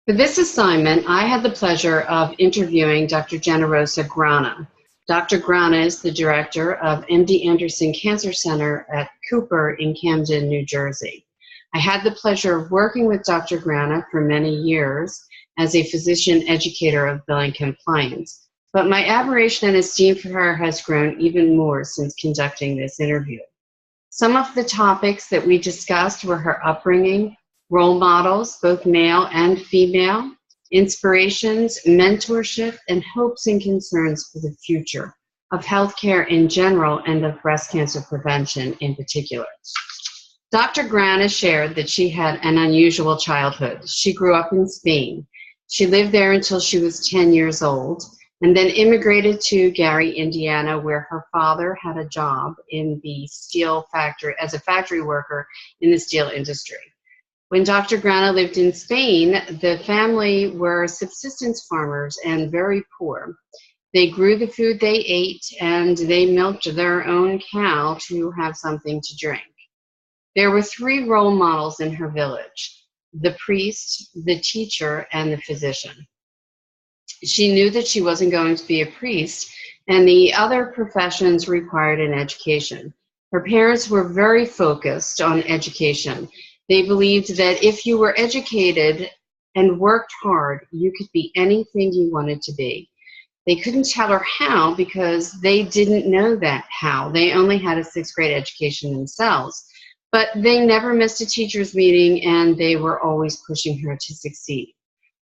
For this assignment, I had the pleasure of interviewing Dr. Generosa Grana. Dr. Grana is the director of MD Anderson Cancer Center at Cooper in Camden, New Jersey. I had the pleasure of working with Dr. Grana for many years as a physician educator of billing compliance, but my admiration and esteem for her has grown even more since conducting this interview. Some of the topics that we discussed were her upbringing, role models, both male and female, inspirations, mentorship, and hopes and concerns for the future of healthcare in general and of breast cancer prevention in particular. Dr. Grana shared that she had an unusual childhood. She grew up in Spain. She lived there until she was 10 years old, and then immigrated to Gary, Indiana, where her father had a job in the steel factory as a factory worker in the steel industry. When Dr. Grana lived in Spain, the family were subsistence farmers and very poor. They grew the food they ate and they milked their own cow to have something to drink. There were 3 role models in her village: the priest, the teacher, and the physician. She knew that she wasn't going to be a priest, and the other professions required an education. Her parents were very focused on education. They believed that if you were educated and worked hard, you could be anything you wanted to be. They couldn't tell her how because they didn't know that how. They only had a 6th grade education themselves. But they never missed a teacher's meeting, and they were always pushing her to succeed.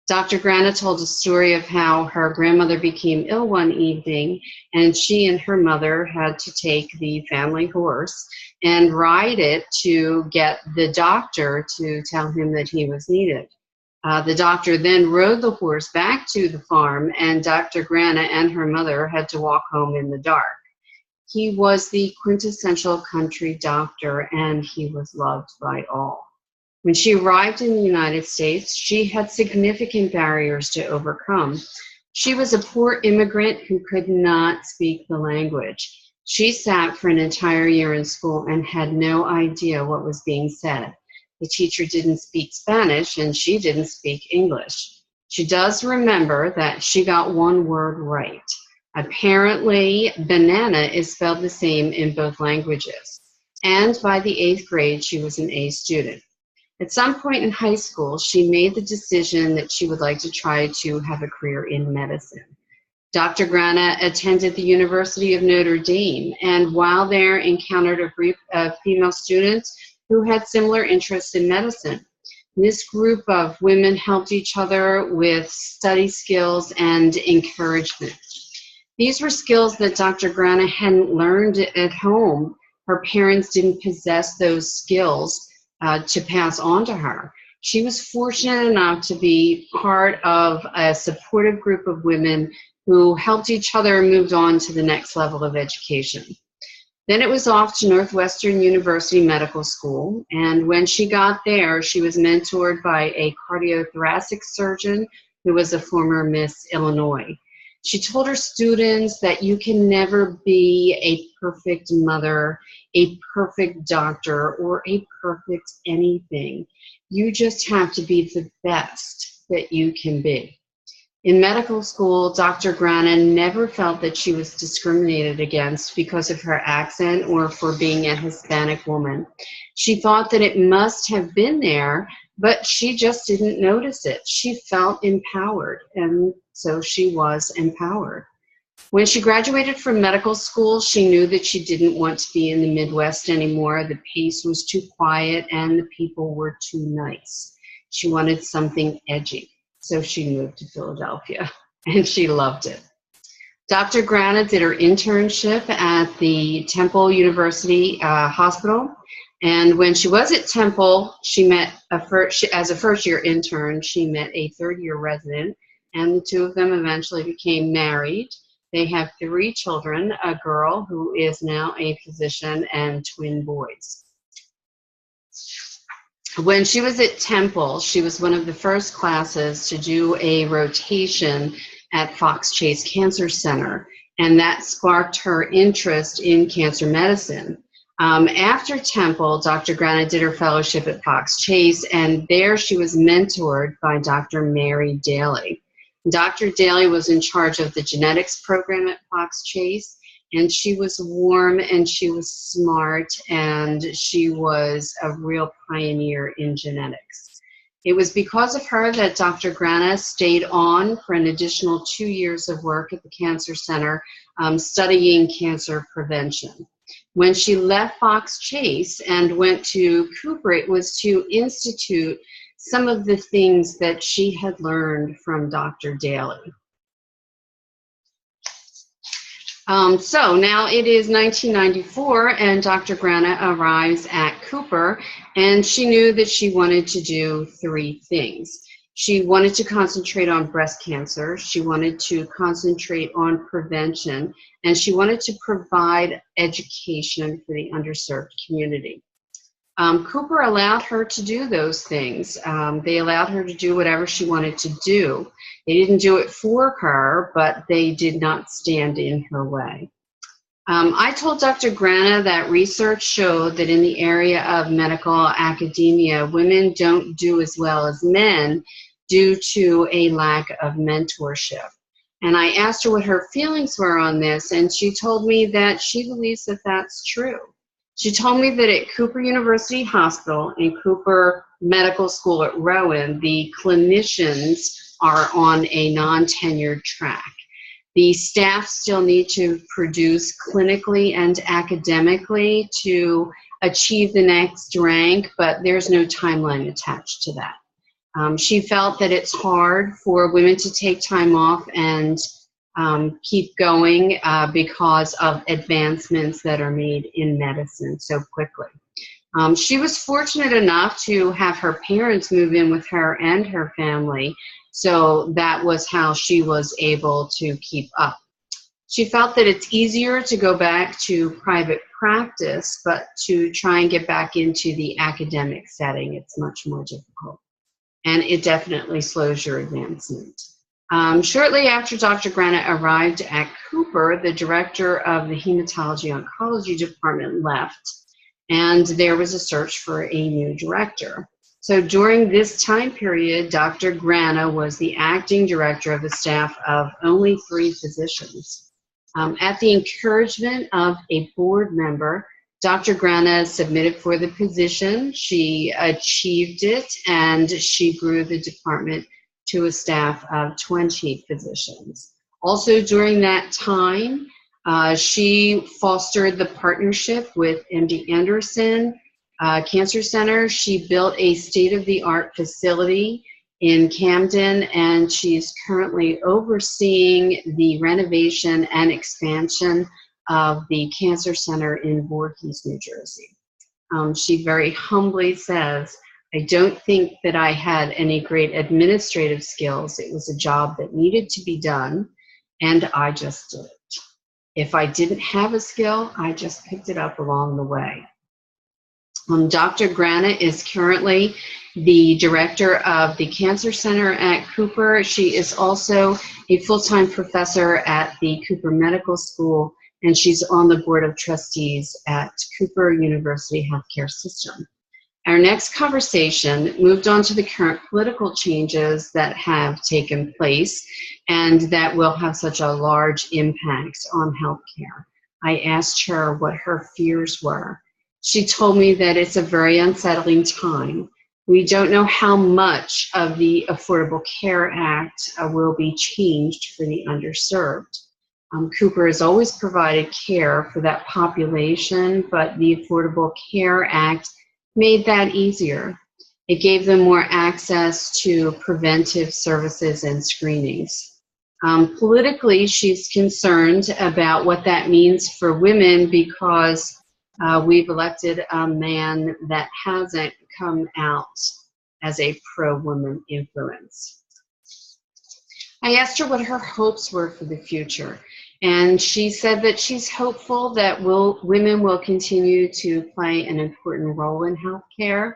Dr. Grana told a story of how her grandmother became ill one evening, and she and her mother had to take the family horse and ride it to get the doctor to tell him that he was needed. The doctor then rode the horse back to the farm, and Dr. Grana and her mother had to walk home in the dark. He was the quintessential country doctor, and he was loved by all. When she arrived in the United States, she had significant barriers to overcome. She was a poor immigrant who could not speak the language. She sat for an entire year in school and had no idea what was being said. The teacher didn't speak Spanish, and she didn't speak English. She does remember that she got one word right. Apparently, banana is spelled the same in both languages. And by the 8th grade, she was an A student. At some point in high school, she made the decision that she would like to try to have a career in medicine. Dr. Grana attended the University of Notre Dame, and while there encountered a group of female students who had similar interests in medicine. This group of women helped each other with study skills and encouragement. These were skills that Dr. Grana hadn't learned at home. Her parents didn't possess those skills to pass on to her. She was fortunate enough to be part of a supportive group of women who helped each other and moved on to the next level of education. Then it was off to Northwestern University Medical School, and when she got there, she was mentored by a cardiothoracic surgeon who was a former Miss Illinois. She told her students that you can never be a perfect mother, a perfect doctor, or a perfect anything. You just have to be the best that you can be. In medical school, Dr. Grana never felt that she was discriminated against because of her accent or for being a Hispanic woman. She thought that it must have been there, but she just didn't notice it. She felt empowered, and so she was empowered. When she graduated from medical school, she knew that she didn't want to be in the Midwest anymore. The pace was too quiet and the people were too nice. She wanted something edgy. So she moved to Philadelphia, and she loved it. Dr. Grana did her internship at the Temple University Hospital, and when she was at Temple, she met as a first-year intern, she met a third-year resident, and the 2 of them eventually became married. They have 3 children, a girl who is now a physician, and twin boys. When she was at Temple, she was one of the first classes to do a rotation at Fox Chase Cancer Center, and that sparked her interest in cancer medicine. After Temple, Dr. Grana did her fellowship at Fox Chase, and there she was mentored by Dr. Mary Daly. Dr. Daly was in charge of the genetics program at Fox Chase, and she was warm and she was smart and she was a real pioneer in genetics. It was because of her that Dr. Grana stayed on for an additional 2 years of work at the Cancer Center, studying cancer prevention. When she left Fox Chase and went to Cooper, it was to institute some of the things that she had learned from Dr. Daly. So now it is 1994 and Dr. Grana arrives at Cooper, and she knew that she wanted to do 3 things. She wanted to concentrate on breast cancer, she wanted to concentrate on prevention, and she wanted to provide education for the underserved community. Cooper allowed her to do those things. They allowed her to do whatever she wanted to do. They didn't do it for her, but they did not stand in her way. I told Dr. Grana that research showed that in the area of medical academia, women don't do as well as men due to a lack of mentorship. And I asked her what her feelings were on this, and she told me that she believes that that's true. She told me that at Cooper University Hospital and Cooper Medical School at Rowan, the clinicians are on a non-tenured track. The staff still need to produce clinically and academically to achieve the next rank, but there's no timeline attached to that. She felt that it's hard for women to take time off and keep going because of advancements that are made in medicine so quickly. She was fortunate enough to have her parents move in with her and her family, so that was how she was able to keep up. She felt that it's easier to go back to private practice, but to try and get back into the academic setting, it's much more difficult. And it definitely slows your advancement. Shortly after Dr. Grana arrived at Cooper, the director of the hematology oncology department left, and there was a search for a new director. So during this time period, Dr. Grana was the acting director of a staff of only 3 physicians. At the encouragement of a board member, Dr. Grana submitted for the position. She achieved it, and she grew the department to a staff of 20 physicians. Also during that time, she fostered the partnership with MD Anderson Cancer Center. She built a state-of-the-art facility in Camden, and she's currently overseeing the renovation and expansion of the Cancer Center in Voorhees, New Jersey. She very humbly says, "I don't think that I had any great administrative skills. It was a job that needed to be done, and I just did it. If I didn't have a skill, I just picked it up along the way." Dr. Grana is currently the director of the Cancer Center at Cooper. She is also a full-time professor at the Cooper Medical School, and she's on the board of trustees at Cooper University Healthcare System. Our next conversation moved on to the current political changes that have taken place and that will have such a large impact on healthcare. I asked her what her fears were. She told me that it's a very unsettling time. We don't know how much of the Affordable Care Act will be changed for the underserved. Cooper has always provided care for that population, but the Affordable Care Act made that easier. It gave them more access to preventive services and screenings. Politically, she's concerned about what that means for women because we've elected a man that hasn't come out as a pro-woman influence. I asked her what her hopes were for the future, and she said that she's hopeful that women will continue to play an important role in healthcare.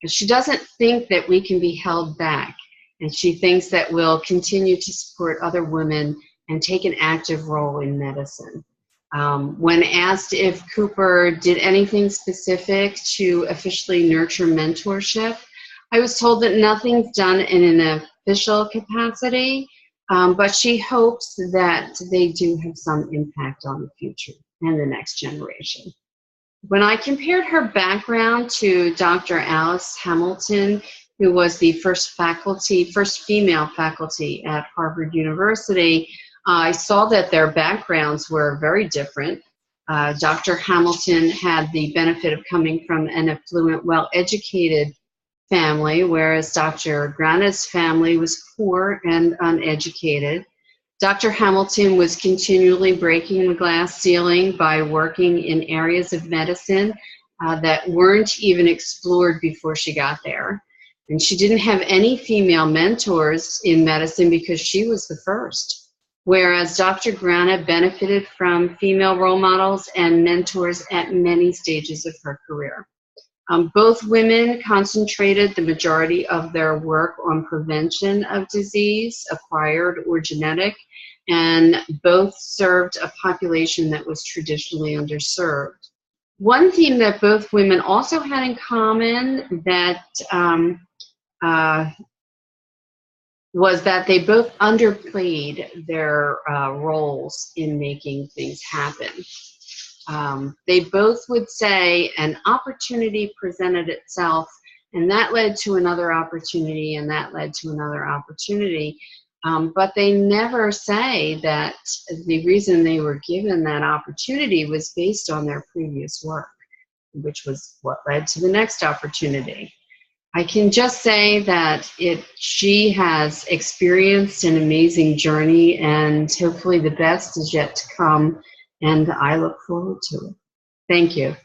She doesn't think that we can be held back, and she thinks that we'll continue to support other women and take an active role in medicine. When asked if Cooper did anything specific to officially nurture mentorship, I was told that nothing's done in an official capacity, but she hopes that they do have some impact on the future and the next generation. When I compared her background to Dr. Alice Hamilton, who was the first female faculty at Harvard University, I saw that their backgrounds were very different. Dr. Hamilton had the benefit of coming from an affluent, well-educated family, whereas Dr. Grana's family was poor and uneducated. Dr. Hamilton was continually breaking the glass ceiling by working in areas of medicine that weren't even explored before she got there. And she didn't have any female mentors in medicine because she was the first. Whereas Dr. Grana benefited from female role models and mentors at many stages of her career. Both women concentrated the majority of their work on prevention of disease, acquired or genetic, and both served a population that was traditionally underserved. One theme that both women also had in common was that they both underplayed their roles in making things happen. They both would say an opportunity presented itself, and that led to another opportunity, and that led to another opportunity. But they never say that the reason they were given that opportunity was based on their previous work, which was what led to the next opportunity. I can just say that she has experienced an amazing journey, and hopefully the best is yet to come, and I look forward to it. Thank you.